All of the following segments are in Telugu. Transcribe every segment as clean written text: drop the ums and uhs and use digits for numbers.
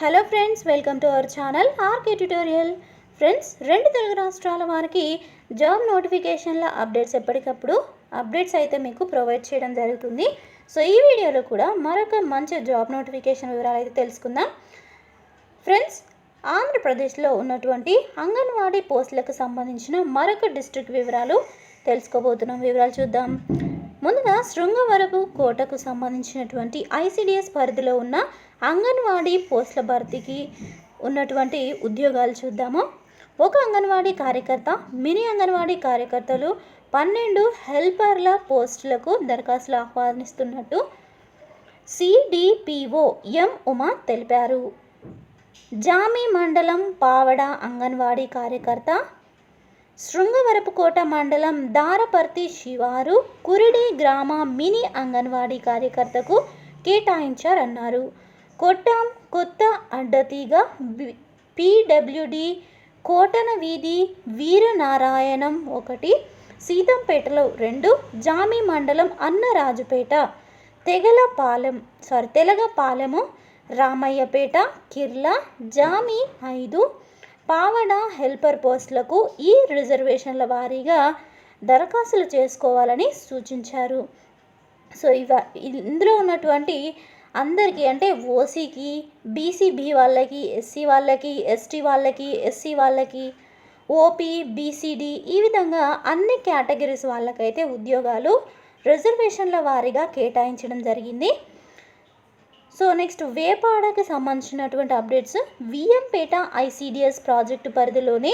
Hello friends, welcome to our channel RK tutorial. Friends, రెండు తెలుగు రాష్ట్రాల వారికి జాబ్ నోటిఫికేషన్ల అప్డేట్స్ ఎప్పటికప్పుడు అప్డేట్స్ అయితే మీకు ప్రొవైడ్ చేయడం జరుగుతుంది. సో ఈ వీడియోలో కూడా మరొక మంచి జాబ్ నోటిఫికేషన్ వివరాలు అయితే తెలుసుకుందాం. ఫ్రెండ్స్, ఆంధ్రప్రదేశ్లో ఉన్నటువంటి అంగన్వాడీ పోస్టులకు సంబంధించిన మరొక డిస్ట్రిక్ట్ వివరాలు తెలుసుకోబోతున్నాం. వివరాలు చూద్దాం. ముందుగా శృంగవరపు కోటకు సంబంధించినటువంటి ఐసిడిఎస్ పరిధిలో ఉన్న అంగన్వాడీ పోస్టుల భర్తీకి ఉన్నటువంటి ఉద్యోగాలు చూద్దాము. ఒక అంగన్వాడీ కార్యకర్త, మినీ అంగన్వాడీ కార్యకర్తలు, 12 హెల్పర్ల పోస్టులకు దరఖాస్తులు ఆహ్వానిస్తున్నట్టు సిడిపిఓ ఎం ఉమా తెలిపారు. జామి మండలం పావడ అంగన్వాడీ కార్యకర్త, శృంగవరపుకోట మండలం దారపర్తి శివారు కురిడి గ్రామ మినీ అంగన్వాడీ కార్యకర్తకు కేటాయించారన్నారు. కొట్టాం కొత్త అడ్డతీగ పిడబ్ల్యూడి కోటన వీధి వీరనారాయణం 1, సీతంపేటలో 2, జామి మండలం అన్నరాజుపేట తెలగపాలెము రామయ్యపేట కిర్ల జామి 5 పావడ హెల్పర్ పోస్టులకు ఈ రిజర్వేషన్ల వారీగా దరఖాస్తులు చేసుకోవాలని సూచించారు. సో ఇందులో ఉన్నటువంటి అందరికీ అంటే ఓసీకి, బీసీబీ వాళ్ళకి, ఎస్సీ వాళ్ళకి, ఎస్టీ వాళ్ళకి, ఎస్సీ వాళ్ళకి, ఓపీ, బీసీడీ ఈ విధంగా అన్ని కేటగిరీస్ వాళ్ళకైతే ఉద్యోగాలు రిజర్వేషన్ల వారీగా కేటాయించడం జరిగింది. సో నెక్స్ట్ వేపాడకి సంబంధించినటువంటి అప్డేట్స్. విఎంపేట ఐసిడిఎస్ ప్రాజెక్టు పరిధిలోని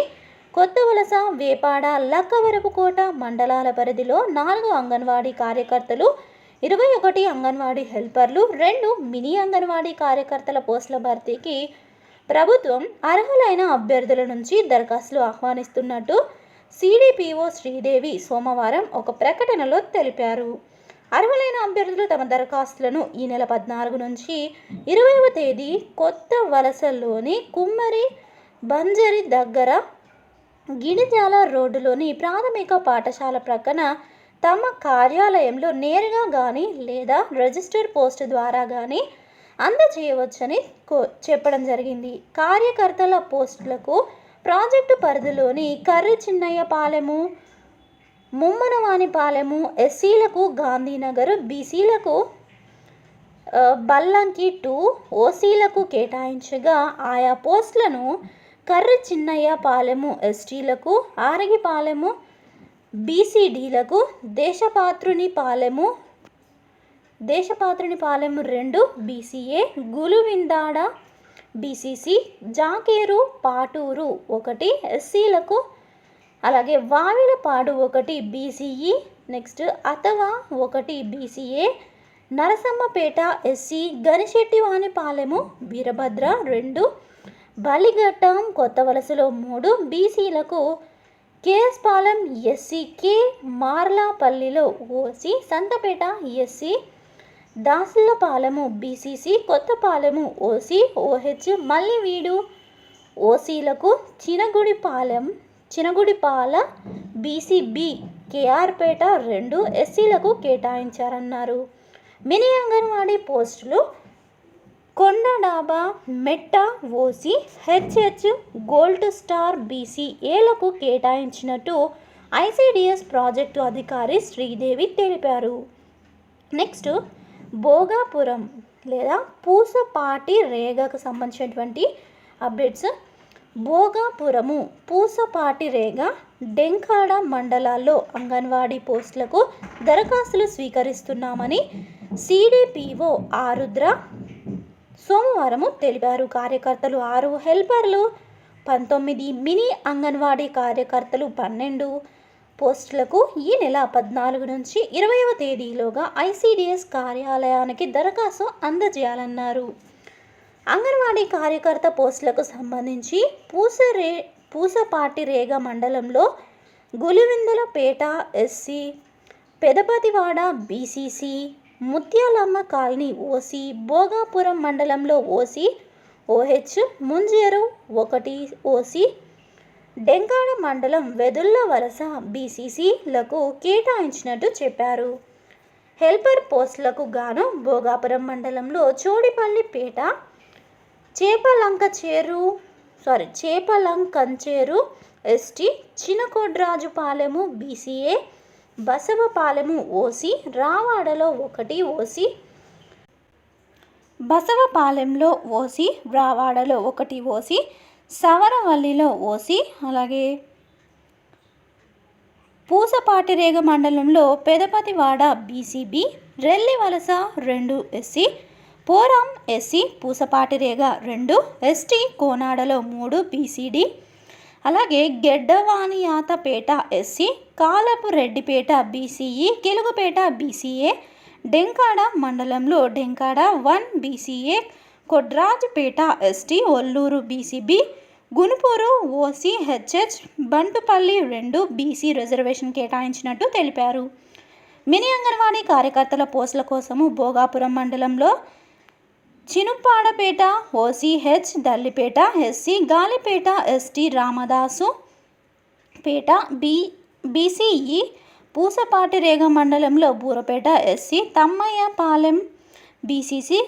కొత్త వలస, వేపాడ, లక్కవరపుకోట మండలాల పరిధిలో 4 అంగన్వాడీ కార్యకర్తలు, 21 అంగన్వాడీ హెల్పర్లు, 2 మినీ అంగన్వాడీ కార్యకర్తల పోస్టుల భర్తీకి ప్రభుత్వం అర్హులైన అభ్యర్థుల నుంచి దరఖాస్తులు ఆహ్వానిస్తున్నట్టు సిడిపిఓ శ్రీదేవి సోమవారం ఒక ప్రకటనలో తెలిపారు. అర్హులైన అభ్యర్థులు తమ దరఖాస్తులను ఈ నెల 14 నుంచి 20వ తేదీ కొత్త వలసలోని కుమ్మరి బంజరి దగ్గర గిడిజాల రోడ్డులోని ప్రాథమిక పాఠశాల ప్రక్కన తమ కార్యాలయంలో నేరుగా కానీ లేదా రిజిస్టర్ పోస్ట్ ద్వారా కానీ అందజేయవచ్చని చెప్పడం జరిగింది. కార్యకర్తల పోస్టులకు ప్రాజెక్టు పరిధిలోని కర్రి చిన్నయ్యపాలెము, ముమ్మనవానిపాలెము, ఎస్సీలకు గాంధీనగర్, బీసీలకు బల్లంకి 2, ఓసీలకు కేటాయించగా ఆయా పోస్టులను కర్రి చిన్నయ్యపాలెము ఎస్టీలకు, ఆరగిపాలెము బీసీడీలకు, దేశపాత్రునిపాలెము 2 బీసీఏ, గులువిందాడ బీసీసీ, జాకేరు పాటూరు 1 ఎస్సీలకు, అలాగే వావిలపాడు 1 బీసీఈ, నెక్స్ట్ అతవా 1 బీసీఏ, నరసమ్మపేట ఎస్సీ, గనిశెట్టివానిపాలెము వీరభద్ర 2, బలిఘట్టం కొత్త వలసలో 3 బీసీలకు, కేఎస్ పాలెం ఎస్సీ, కే మార్లాపల్లిలో OC, Santhapeta SC, Dasulapalemu BCC, Kothapalemu OC, OH Mallividu ఓసీలకు, చినగుడిపాల బీసీబీ, కేఆర్పేట 2 ఎస్సీలకు కేటాయించారన్నారు. మినీ అంగన్వాడీ పోస్టులు Kondadaba Metta OC, HH gold star బీసీఏలకు కేటాయించినట్టు ఐసిడిఎస్ ప్రాజెక్టు అధికారి శ్రీదేవి తెలిపారు. నెక్స్ట్ భోగాపురం లేదా పూసపాటి రేగకు సంబంధించినటువంటి అప్డేట్స్. భోగాపురము, పూసపాటి రేగ, డెంకాడ మండలాల్లో అంగన్వాడీ పోస్టులకు దరఖాస్తులు స్వీకరిస్తున్నామని సిడిపిఓ ఆరుద్ర సోమవారము తెలిపారు. కార్యకర్తలు 6, హెల్పర్లు 19, మినీ అంగన్వాడీ కార్యకర్తలు 12 పోస్టులకు ఈ నెల 14 నుంచి 20వ తేదీలోగా ఐసిడిఎస్ కార్యాలయానికి దరఖాస్తు అందజేయాలన్నారు. అంగన్వాడీ కార్యకర్త పోస్టులకు సంబంధించి పూసపాటి రేగ మండలంలో Gulivindalapeta SC, Pedapativada BCC, Mutyalamma colony OC, Bhogapuram మండలంలో OC, OH Munjeru 1 OC, Denkada మండలం వెదుళ్ళ వలస బీసీసీలకు కేటాయించినట్టు చెప్పారు. హెల్పర్ పోస్టులకు గాను భోగాపురం మండలంలో Chodipallipeta, Chepalakancheru ST, Chinakodrajupalemu BCA, Basavapalemu OC, రావాడలో 1 ఓసీ, బసవపాలెంలో ఓసీ, రావాడలో 1 ఓసీ, సవరవల్లిలో ఓసీ, అలాగే పూసపాటిరేగ మండలంలో Pedapativada BCB, Rellivalasa 2 SC, Poram SC, Pusapatirega 2 ST, కోనాడలో 3 బీసీడీ, అలాగే Geddavaniyatapeta SC, Kalapu Reddipeta BCE, Kelugupeta BCA, Denkada మండలంలో Denkada 1 BCA, Kodrajupeta ST, Olluru BCB, Gunupuru OC HH, Bantupalli 2 BC reservation కేటాయించినట్టు తెలిపారు. మినీ అంగన్వాడీ కార్యకర్తల పోస్టుల కోసము భోగాపురం మండలంలో చినుపాడపేట OCH, Dallipeta SC, Galipeta ST, Ramadasu Peta BCE, Pusapatirega మండలంలో Burapeta SC, Tammayyapalem BCC,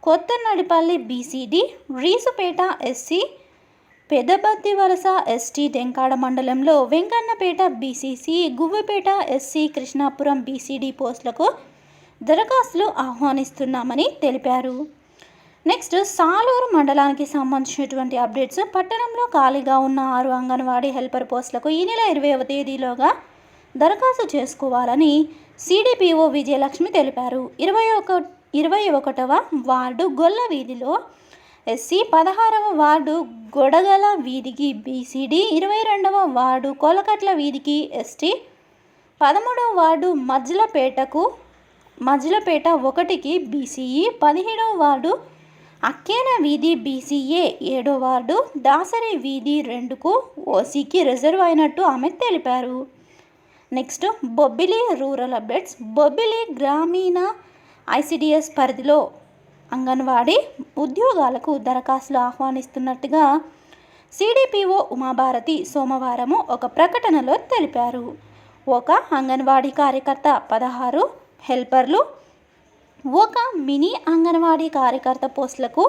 Kothanadipalli BCD, Risupeta SC, Pedabaddivalasa ST, Denkada మండలంలో Venkannapeta BCC, Guvvapeta SC, Krishnapuram BCD పోస్టులకు దరఖాస్తులు ఆహ్వానిస్తున్నామని తెలిపారు. నెక్స్ట్ సాలూరు మండలానికి సంబంధించినటువంటి అప్డేట్స్. పట్టణంలో ఖాళీగా ఉన్న 6 అంగన్వాడీ హెల్పర్ పోస్టులకు ఈ నెల 20వ తేదీలోగా దరఖాస్తు చేసుకోవాలని సిడిపిఓ విజయలక్ష్మి తెలిపారు. 21వ వార్డు గొల్ల వీధిలో ఎస్సీ, 16వ వార్డు గొడగల వీధికి బీసీడీ, 22వ వార్డు కోలకట్ల వీధికి ఎస్టీ, 13వ వార్డు మజ్లపేట 1కి బీసీఈ, 17వ వార్డు అక్కేన వీధి బీసీఏ, 7వ వార్డు దాసరి వీధి 2కు ఓసీకి రిజర్వ్ అయినట్టు ఆమె తెలిపారు. Next Bobbili rural updates. Bobbili గ్రామీణ ఐసిడిఎస్ పరిధిలో అంగన్వాడీ ఉద్యోగాలకు దరఖాస్తులు ఆహ్వానిస్తున్నట్టుగా సిడిపిఓ ఉమాభారతి సోమవారము ఒక ప్రకటనలో తెలిపారు. ఒక అంగన్వాడీ కార్యకర్త, 16 హెల్పర్లు, ఒక మినీ అంగన్వాడీ కార్యకర్త పోస్టులకు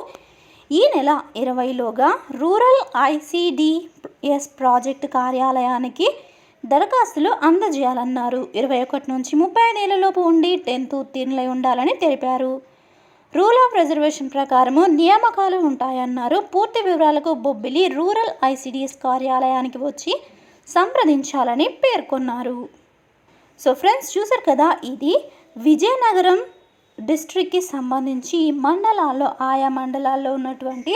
ఈ నెల 20లోగా రూరల్ ఐసిడిఎస్ ప్రాజెక్టు కార్యాలయానికి దరఖాస్తులు అందజేయాలన్నారు. 21 నుంచి 35 ఏళ్లలోపు ఉండి 10th ఉత్తీర్ణులై ఉండాలని తెలిపారు. రూల్ ఆఫ్ రిజర్వేషన్ ప్రకారము నియామకాలు ఉంటాయన్నారు. పూర్తి వివరాలకు బొబ్బిలి రూరల్ ఐసిడిఎస్ కార్యాలయానికి వచ్చి సంప్రదించాలని పేర్కొన్నారు. సో ఫ్రెండ్స్, చూసారు కదా, ఇది విజయనగరం డిస్ట్రిక్ట్కి సంబంధించి ఆయా మండలాల్లో ఉన్నటువంటి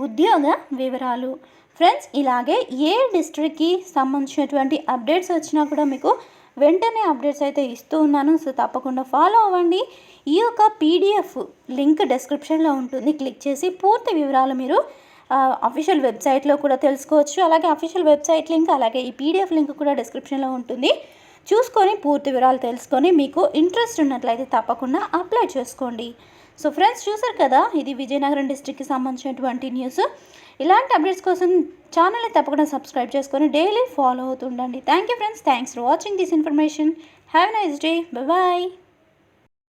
ఉద్యోగ వివరాలు. ఫ్రెండ్స్, ఇలాగే ఏ డిస్ట్రిక్ట్కి సంబంధించినటువంటి అప్డేట్స్ వచ్చినా కూడా మీకు వెంటనే అప్డేట్స్ అయితే ఇస్తూ ఉన్నాను. సో తప్పకుండా ఫాలో అవ్వండి. ఈ యొక్క పీడిఎఫ్ లింక్ డిస్క్రిప్షన్లో ఉంటుంది. క్లిక్ చేసి పూర్తి వివరాలు మీరు అఫీషియల్ వెబ్సైట్లో కూడా తెలుసుకోవచ్చు. అలాగే అఫీషియల్ వెబ్సైట్ లింక్, అలాగే ఈ పీడిఎఫ్ లింక్ కూడా డిస్క్రిప్షన్లో ఉంటుంది. చూసుకొని పూర్తి వివరాలు తెలుసుకొని మీకు ఇంట్రెస్ట్ ఉన్నట్లయితే తప్పకుండా అప్లై చేసుకోండి. సో ఫ్రెండ్స్, చూసారు కదా, ఇది విజయనగరం డిస్ట్రిక్ట్కి సంబంధించినటువంటి న్యూస్. ఇలాంటి అప్డేట్స్ కోసం ఛానల్ని తప్పకుండా సబ్స్క్రైబ్ చేసుకొని డైలీ ఫాలో అవుతుండండి. Thank you friends. Thanks for watching this information. Have a nice day. Bye.